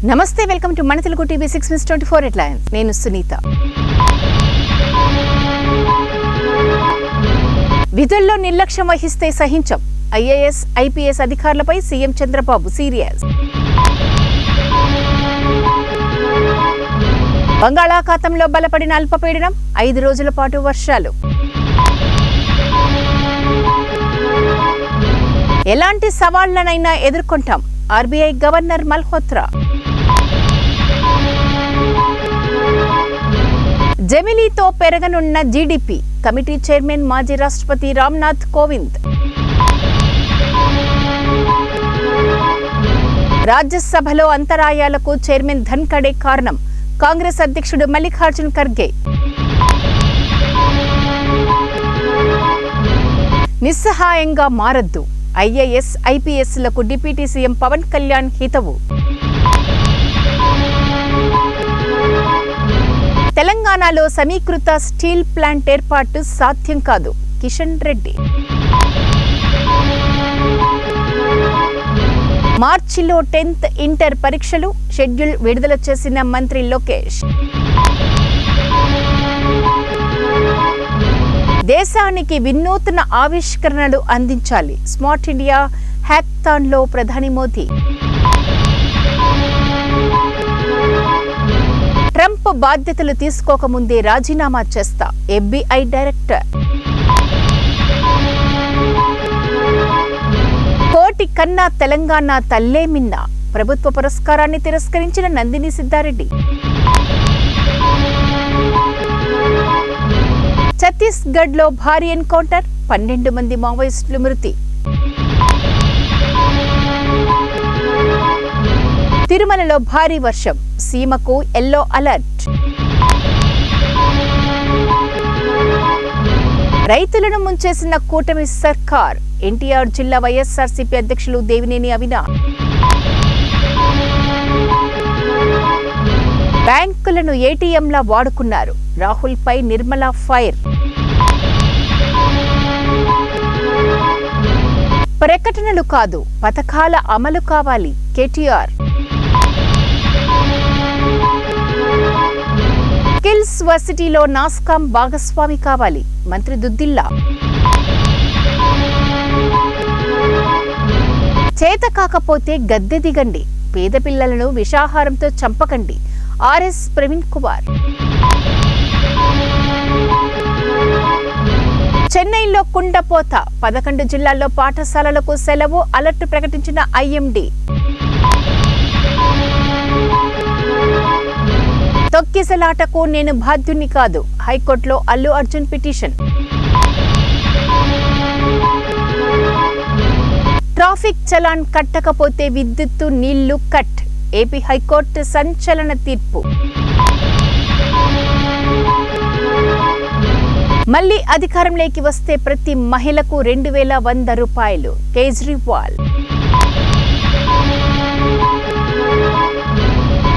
నమస్తే, welcome to మన Telugu TV 6/24 headlines. నేను సునీత. విధుల్లో నిర్లక్ష్యం వహిస్తే సహించం. ఐఏఎస్, ఐపీఎస్ అధికారులపై సీఎం చంద్రబాబు సీరియస్. బంగాళాఖాతంలో బలపడిన అల్పపీడనం, 5 రోజుల పాటు వర్షాలు. ఎలాంటి సవాళ్లనైనా ఎదుర్కొంటాం, ఆర్బీఐ గవర్నర్ మల్హోత్రా. జమిలీతో పెరగనున్న జీడీపీ, కమిటీ చైర్మన్ మాజీ రాష్ట్రపతి రామ్నాథ్ కోవింద్. రాజ్యసభలో అంతరాయాలకు చైర్మన్ ధన్ఖడే కారణం, కాంగ్రెస్ అధ్యక్షుడు మల్లికార్జున్ ఖర్గే. నిస్సహాయంగా మారద్దు, ఐఏఎస్, ఐపీఎస్లకు డిప్యూటీ సీఎం పవన్ కళ్యాణ్ హితవు. తెలంగాణలో సమీకృత స్టీల్ ప్లాంట్ ఏర్పాటు సాధ్యం కాదు, కిషన్ రెడ్డి. మార్చిలో 10th ఇంటర్ పరీక్షలు షెడ్యూల్ విడుదల చేసిన మంత్రి లోకేష్. దేశానికి వినూత్న ఆవిష్కరణలు అందించాలి, స్మార్ట్ ఇండియా హ్యాకథాన్లో ప్రధాని మోదీ. ట్రంప్ బాధ్యతలు తీసుకోకముందే రాజీనామా చేస్తా, ఎఫ్బీఐ డైరెక్టర్. కోటి కన్నా తెలంగాణ తల్లే మిన్న, ప్రభుత్వ పురస్కారాన్ని తిరస్కరించిన నందిని సిద్ధారెడ్డి. ఛత్తీస్గఢ్లో భారీ ఎన్కౌంటర్, 12 మంది మావోయిస్టులు మృతి. తిరుమలలో భారీ వర్షం, సీమకు ఎల్లో అలర్ట్. రైతులను ముంచేసిన కూటమి సర్కార్, ఎన్టీఆర్ జిల్లా వైఎస్ఆర్సీపీ అధ్యక్షులు దేవినేని అవినాష్. బ్యాంకులను ఏటీఎంలా వాడుకున్నారు, రాహుల్ పై నిర్మలా ఫైర్. ప్రకటనలు కాదు, పథకాల అమలు కావాలి, కేటీఆర్. స్కిల్స్ వర్సిటీలో నాస్కామ్ భాగస్వామి కావాలి, మంత్రి దుద్దిల్లా. చేత కాకపోతే గద్దె దిగండి, పేద పిల్లలను విషాహారంతో చంపకండి, ఆర్ఎస్ ప్రవీణ్ కుమార్. చెన్నైలో కుండపోత, 11 జిల్లాల్లో పాఠశాలలకు సెలవు, అలర్ట్ ప్రకటించిన ఐఎండీ. తొక్కిసలాటకు నేను బాధ్యుణ్ణి కాదు, హైకోర్టులో అల్లు అర్జున్ పిటిషన్. ట్రాఫిక్ చలాన్ కట్టకపోతే విద్యుత్తు నీళ్లు కట్, ఏపీ హైకోర్టు సంచలన తీర్పు. మళ్లీ అధికారంలోకి వస్తే ప్రతి మహిళకు 2100 రూపాయలు, కేజ్రీవాల్.